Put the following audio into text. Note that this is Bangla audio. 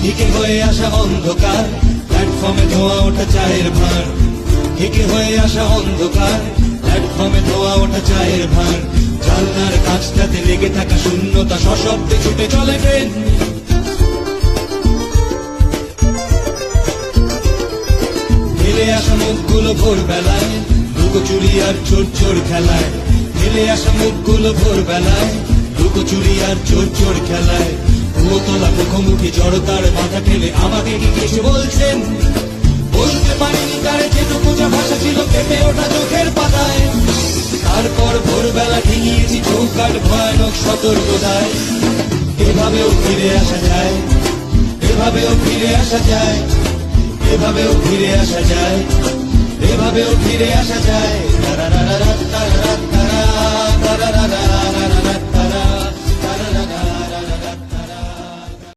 ঢেকে হয়ে আসা অন্ধকার, প্ল্যাটফর্মে ধোয়া ওঠা চায়ের ভাঁড়। ঢেকে হয়ে আসা অন্ধকার, প্ল্যাটফর্মে ধোয়া ওঠা চায়ের ভাঁড়। জানলার কাছটাতে লেগে থাকা শূন্যতা, সশব্দে ছুটে চলে ট্রেন। ফেলে আসা মুখগুলো ভোরবেলায়, লুকোচুরি আর চোর চোর খেলায়। ফেলে আসা মুখগুলো ভোরবেলায়, লুকোচুরি আর চোর চোর খেলায়। ভুয়োতলা মুখোমুখি জড়তার মাথা ঠেলে আমাকে কি কিছু বলছেন? বলতে পারিনি তার যেটুকু যা ভাষা ছিল কেঁপে ওঠা চোখের পাতায়। তারপর ভোরবেলা ঠেঙিয়েছি চৌকাঠ ভয়ানক সতর্কতায়। এভাবেও ফিরে আসা যায়, এভাবেও ফিরে আসা যায়, এভাবেও ফিরে আসা যায়, এভাবেও ফিরে আসা যায়।